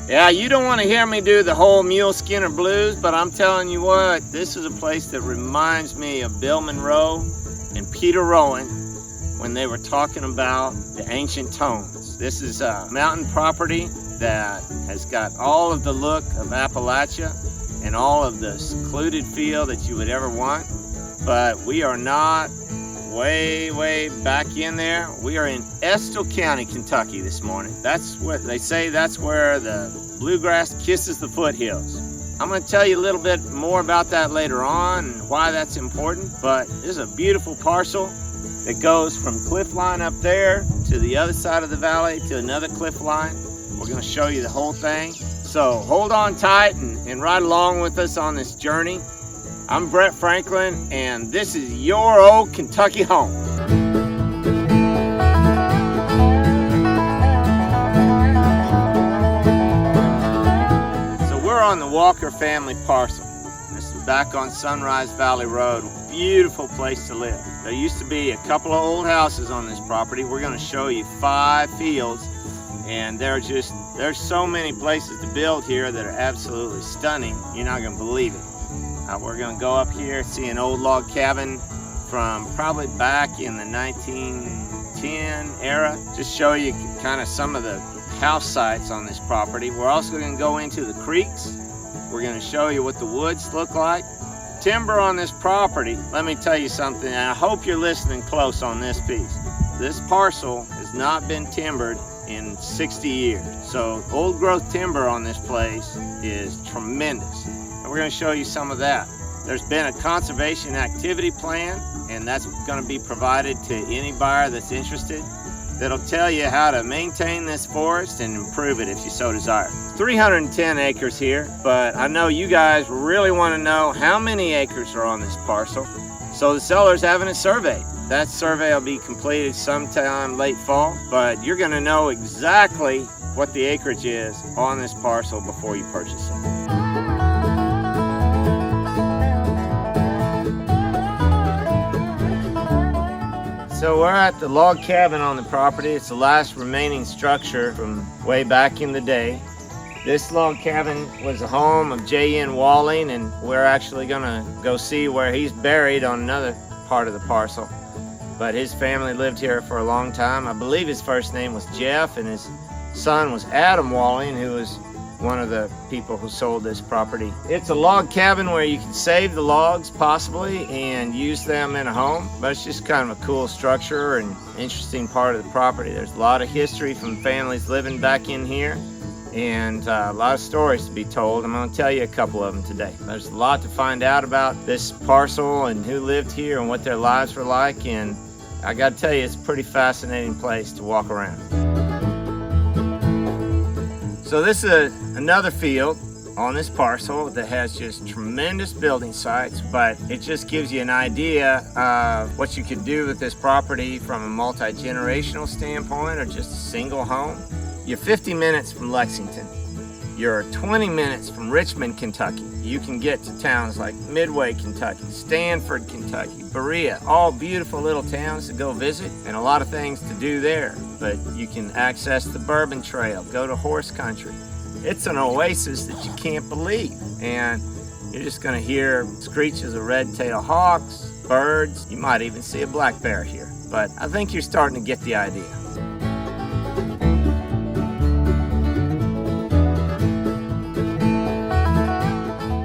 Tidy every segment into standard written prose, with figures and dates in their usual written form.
Yeah, you don't want to hear me do the whole mule skinner blues, but I'm telling you what, this is a place that reminds me of Bill Monroe and Peter Rowan when they were talking about the ancient tones. This is a mountain property that has got all of the look of Appalachia and all of the secluded feel that you would ever want. But we are not way back in there. We are in Estill County, Kentucky this morning. That's what they say, that's where the Bluegrass kisses the foothills. I'm going to tell you a little bit more about that later on and why that's important, but this is a beautiful parcel that goes from cliff line up there to the other side of the valley to another cliff line. We're going to show you the whole thing. So hold on tight and ride along with us on this journey. I'm Brett Franklin, and this is your old Kentucky home. So we're on the Walker family parcel. This is back on Sunrise Valley Road. Beautiful place to live. There used to be a couple of old houses on this property. We're going to show you 5 fields, and there's so many places to build here that are absolutely stunning. You're not going to believe it. We're going to go up here, see an old log cabin from probably back in the 1910 era. Just show you kind of some of the house sites on this property. We're also going to go into the creeks. We're going to show you what the woods look like. Timber on this property, let me tell you something, and I hope you're listening close on this piece. This parcel has not been timbered in 60 years. So old growth timber on this place is tremendous. And we're going to show you some of that. There's been a conservation activity plan, and that's going to be provided to any buyer that's interested. That'll tell you how to maintain this forest and improve it if you so desire. 310 acres here, but I know you guys really want to know how many acres are on this parcel. So the seller's having it surveyed. That survey will be completed sometime late fall, but you're going to know exactly what the acreage is on this parcel before you purchase it. So we're at the log cabin on the property. It's the last remaining structure from way back in the day. This log cabin was the home of J.N. Walling, and we're actually gonna go see where he's buried on another part of the parcel. But his family lived here for a long time. I believe his first name was Jeff, and his son was Adam Walling, who was one of the people who sold this property. It's a log cabin where you can save the logs possibly and use them in a home, but it's just kind of a cool structure and interesting part of the property. There's a lot of history from families living back in here, and a lot of stories to be told. I'm going to tell you a couple of them today. There's a lot to find out about this parcel and who lived here and what their lives were like, and I got to tell you, it's a pretty fascinating place to walk around. So this is another field on this parcel that has just tremendous building sites, but it just gives you an idea of what you could do with this property from a multi-generational standpoint or just a single home. You're 50 minutes from Lexington. You're 20 minutes from Richmond, Kentucky. You can get to towns like Midway, Kentucky, Stanford, Kentucky, Berea, all beautiful little towns to go visit and a lot of things to do there. But you can access the Bourbon Trail, go to horse country. It's an oasis that you can't believe. And you're just gonna hear screeches of red-tailed hawks, birds. You might even see a black bear here. But I think you're starting to get the idea.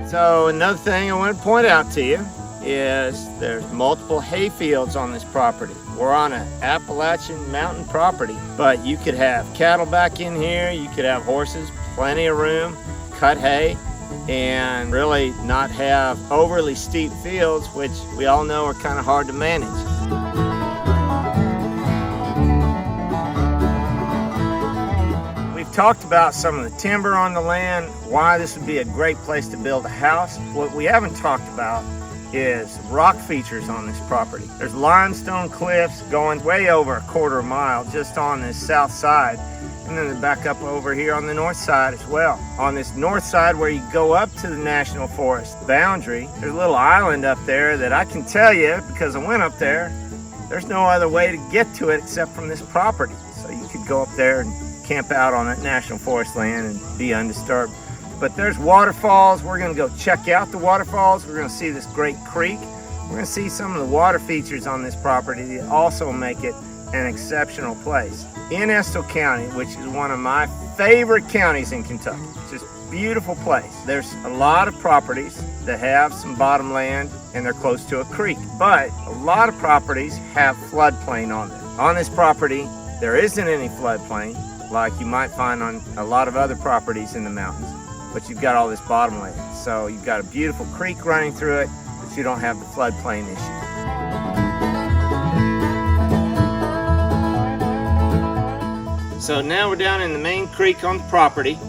So another thing I want to point out to you is there's multiple hay fields on this property. We're on an Appalachian mountain property, but you could have cattle back in here, you could have horses, plenty of room, cut hay, and really not have overly steep fields, which we all know are kind of hard to manage. Talked about some of the timber on the land, why this would be a great place to build a house. What we haven't talked about is rock features on this property. There's limestone cliffs going way over a quarter mile just on this south side, and then they're back up over here on the north side as well. On this north side where you go up to the National Forest boundary, there's a little island up there that I can tell you, because I went up there, there's no other way to get to it except from this property. So you could go up there and camp out on that national forest land and be undisturbed. But there's waterfalls. We're gonna go check out the waterfalls. We're gonna see this great creek. We're gonna see some of the water features on this property that also make it an exceptional place. In Estill County, which is one of my favorite counties in Kentucky. It's just a beautiful place. There's a lot of properties that have some bottomland and they're close to a creek, but a lot of properties have floodplain on them. On this property, there isn't any floodplain like you might find on a lot of other properties in the mountains, but you've got all this bottomland. So you've got a beautiful creek running through it, but you don't have the floodplain issue. So now we're down in the main creek on the property,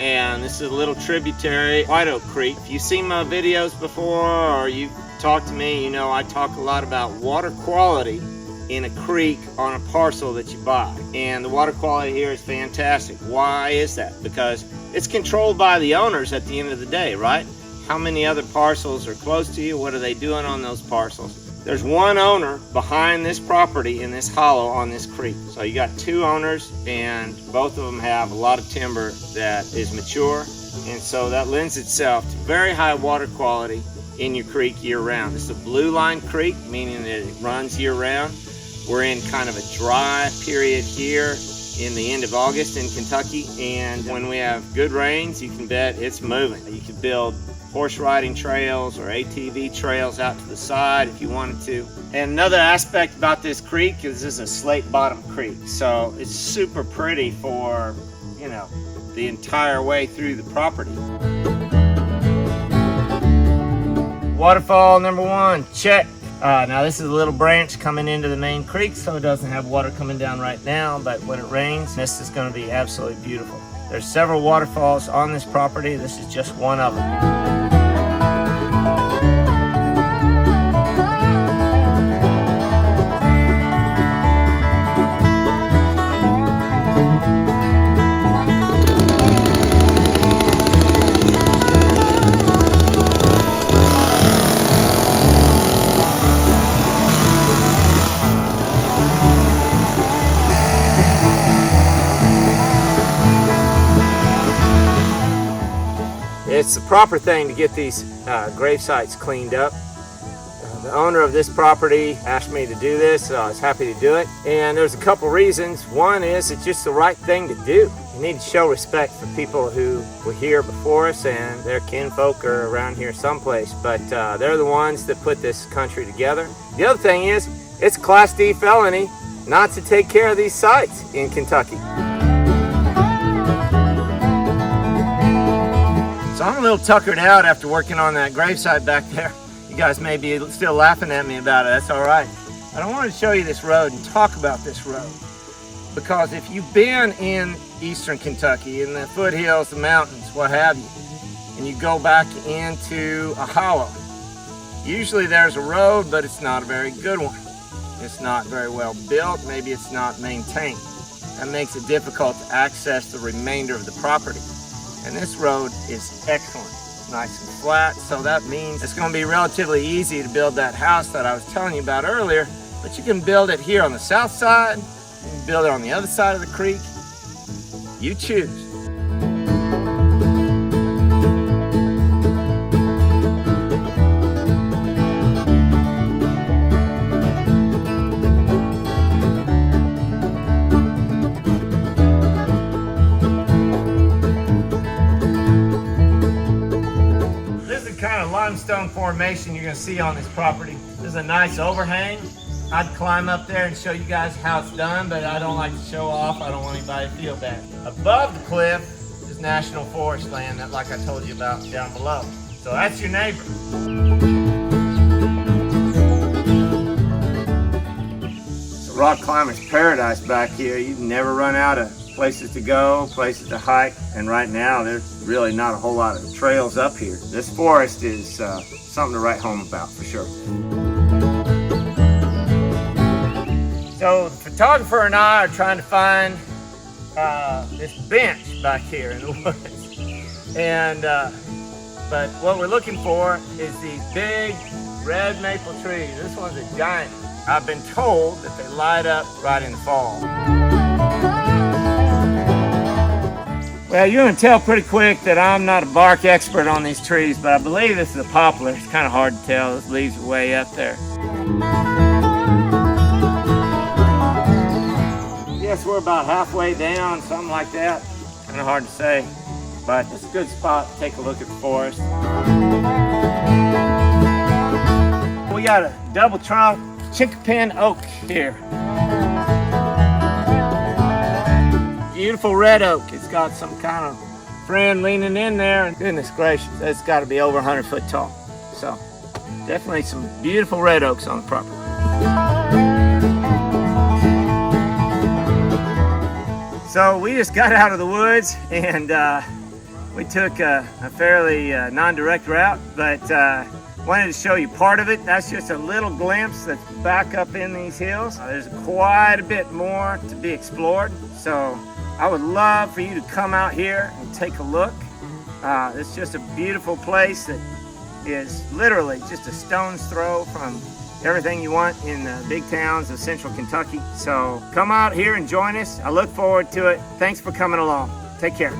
and this is a little tributary, White Oak Creek. If you've seen my videos before or you've talked to me, you know I talk a lot about water quality in a creek on a parcel that you buy. And the water quality here is fantastic. Why is that? Because it's controlled by the owners at the end of the day, right? How many other parcels are close to you? What are they doing on those parcels? There's one owner behind this property in this hollow on this creek. So you got two owners and both of them have a lot of timber that is mature. And so that lends itself to very high water quality in your creek year round. It's a blue line creek, meaning that it runs year round. We're in kind of a dry period here in the end of August in Kentucky. And when we have good rains, you can bet it's moving. You can build horse riding trails or ATV trails out to the side if you wanted to. And another aspect about this creek is this is a slate bottom creek. So it's super pretty for, you know, the entire way through the property. Waterfall number one, check. Now this is a little branch coming into the main creek, so it doesn't have water coming down right now, but when it rains, this is going to be absolutely beautiful. There's several waterfalls on this property. This is just one of them. It's the proper thing to get these grave sites cleaned up. The owner of this property asked me to do this, so I was happy to do it. And there's a couple reasons. One is it's just the right thing to do. You need to show respect for people who were here before us and their kinfolk are around here someplace. But they're the ones that put this country together. The other thing is it's a Class D felony not to take care of these sites in Kentucky. So I'm a little tuckered out after working on that gravesite back there. You guys may be still laughing at me about it, that's all right. But I wanted to show you this road and talk about this road. Because if you've been in eastern Kentucky, in the foothills, the mountains, what have you, and you go back into a hollow, usually there's a road, but it's not a very good one. It's not very well built, maybe it's not maintained. That makes it difficult to access the remainder of the property. And this road is excellent. It's nice and flat, so that means it's going to be relatively easy to build that house that I was telling you about earlier. But you can build it here on the south side, you can build it on the other side of the creek. You choose. Limestone formation you're going to see on this property. This is a nice overhang. I'd climb up there and show you guys how it's done, but I don't like to show off. I don't want anybody to feel bad. Above the cliff is national forest land, that like I told you about down below. So that's your neighbor. It's a rock climber's paradise back here. You never run out of places to go, places to hike, and right now there's really not a whole lot of trails up here. This forest is something to write home about for sure. So the photographer and I are trying to find this bench back here in the woods, and but what we're looking for is these big red maple trees. This one's a giant. I've been told that they light up right in the fall. Well, you're going to tell pretty quick that I'm not a bark expert on these trees, but I believe this is a poplar. It's kind of hard to tell. Those leaves are way up there. Yes, we're about halfway down, something like that. Kind of hard to say, but it's a good spot to take a look at the forest. We got a double trunk chinkapin oak here. Beautiful red oak. It's got some kind of friend leaning in there, and goodness gracious, that's got to be over 100 foot tall. So definitely some beautiful red oaks on the property. So we just got out of the woods, and we took a fairly non-direct route, but wanted to show you part of it. That's just a little glimpse that's back up in these hills. There's quite a bit more to be explored, so I would love for you to come out here and take a look. It's just a beautiful place that is literally just a stone's throw from everything you want in the big towns of central Kentucky. So come out here and join us. I look forward to it. Thanks for coming along. Take care.